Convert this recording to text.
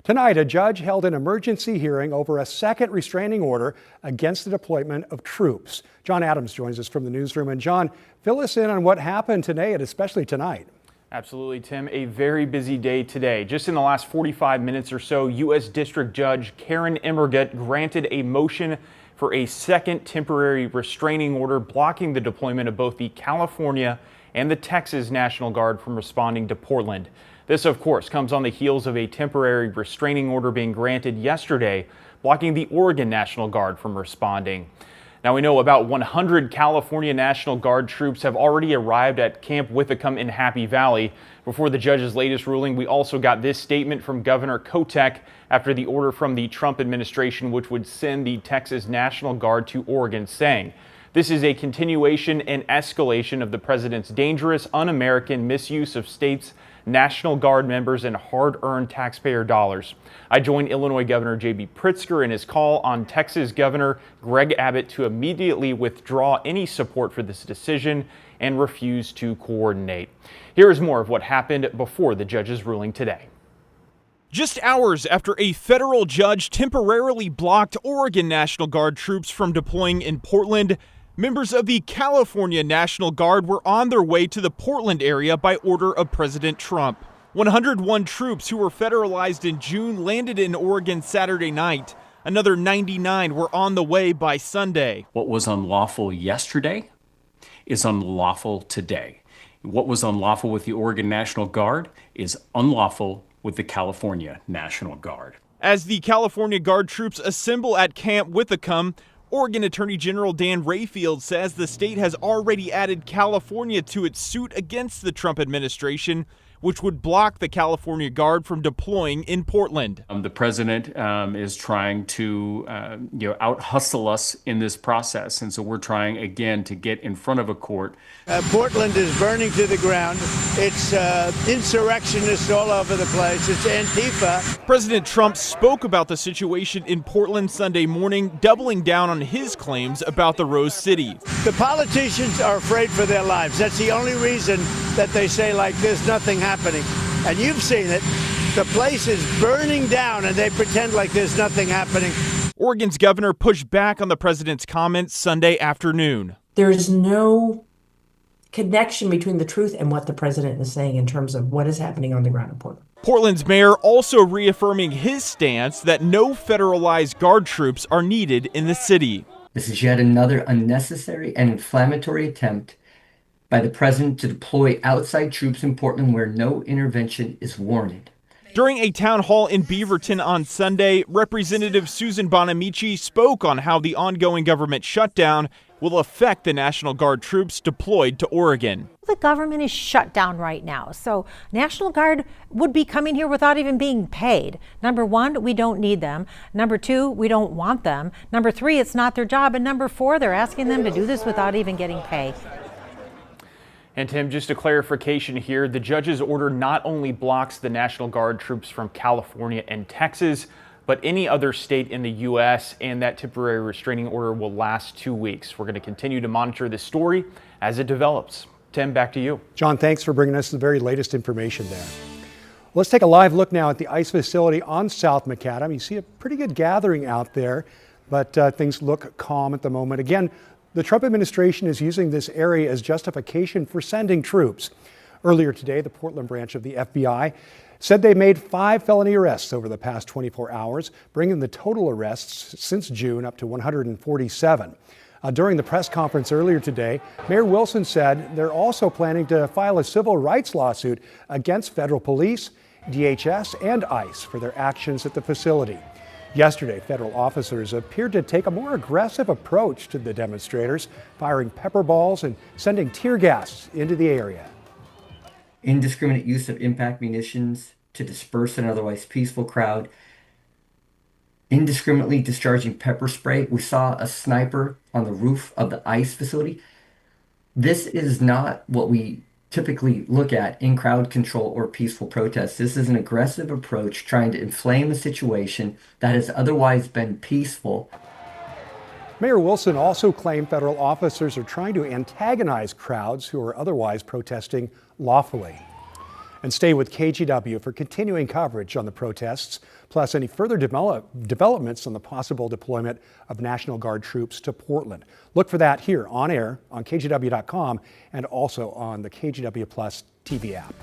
Tonight, a judge held an emergency hearing over a second restraining order against the deployment of troops. John Adams joins us from the newsroom. And John, fill us in on what happened today and especially tonight. Absolutely, Tim. A very busy day today. Just in the last 45 minutes or so, U.S. District Judge Karin Immergut granted a motion for a second temporary restraining order blocking the deployment of both the California and the Texas National Guard from responding to Portland. This, of course, comes on the heels of a temporary restraining order being granted yesterday, blocking the Oregon National Guard from responding. Now, we know about 100 California National Guard troops have already arrived at Camp Withicum in Happy Valley. Before the judge's latest ruling, we also got this statement from Governor Kotek after the order from the Trump administration, which would send the Texas National Guard to Oregon, saying, "This is a continuation and escalation of the president's dangerous, un-American misuse of states' National Guard members and hard-earned taxpayer dollars." I joined Illinois Governor J.B. Pritzker in his call on Texas Governor Greg Abbott to immediately withdraw any support for this decision and refuse to coordinate. Here is more of what happened before the judge's ruling today. Just hours after a federal judge temporarily blocked Oregon National Guard troops from deploying in Portland, members of the California National Guard were on their way to the Portland area by order of President Trump. 101 troops who were federalized in June landed in Oregon Saturday night. Another 99 were on the way by Sunday. What was unlawful yesterday is unlawful today. What was unlawful with the Oregon National Guard is unlawful with the California National Guard. As the California Guard troops assemble at Camp Withicum, Oregon Attorney General Dan Rayfield says the state has already added California to its suit against the Trump administration, which would block the California Guard from deploying in Portland. The president is trying to out-hustle us in this process, and so we're trying again to get in front of a court. Portland is burning to the ground. It's insurrectionists all over the place. It's Antifa. President Trump spoke about the situation in Portland Sunday morning, doubling down on his claims about the Rose City. The politicians are afraid for their lives. That's the only reason that they say, like, there's nothing happening. And you've seen it. The place is burning down and they pretend like there's nothing happening. Oregon's governor pushed back on the president's comments Sunday afternoon. There is no connection between the truth and what the president is saying in terms of what is happening on the ground in Portland. Portland's mayor also reaffirming his stance that no federalized guard troops are needed in the city. This is yet another unnecessary and inflammatory attempt by the president to deploy outside troops in Portland where no intervention is warranted. During a town hall in Beaverton on Sunday, Representative Susan Bonamici spoke on how the ongoing government shutdown will affect the National Guard troops deployed to Oregon. The government is shut down right now, so National Guard would be coming here without even being paid. Number one, we don't need them. Number two, we don't want them. Number three, it's not their job. And number four, they're asking them to do this without even getting pay. And Tim, just a clarification here, the judge's order not only blocks the National Guard troops from California and Texas, but any other state in the U.S., and that temporary restraining order will last 2 weeks. We're going to continue to monitor this story as it develops. Tim, back to you. John, thanks for bringing us the very latest information there. Let's take a live look now at the ICE facility on South Macadam. You see a pretty good gathering out there, but things look calm at the moment. Again, the Trump administration is using this area as justification for sending troops. Earlier today, the Portland branch of the FBI said they made 5 felony arrests over the past 24 hours, bringing the total arrests since June up to 147. During the press conference earlier today, Mayor Wilson said they're also planning to file a civil rights lawsuit against federal police, DHS, and ICE for their actions at the facility. Yesterday, federal officers appeared to take a more aggressive approach to the demonstrators, firing pepper balls and sending tear gas into the area. Indiscriminate use of impact munitions to disperse an otherwise peaceful crowd. Indiscriminately discharging pepper spray. We saw a sniper on the roof of the ICE facility. This is not what we typically look at in crowd control or peaceful protests. This is an aggressive approach trying to inflame a situation that has otherwise been peaceful. Mayor Wilson also claimed federal officers are trying to antagonize crowds who are otherwise protesting lawfully. And stay with KGW for continuing coverage on the protests, plus any further developments on the possible deployment of National Guard troops to Portland. Look for that here on air on KGW.com and also on the KGW Plus TV app.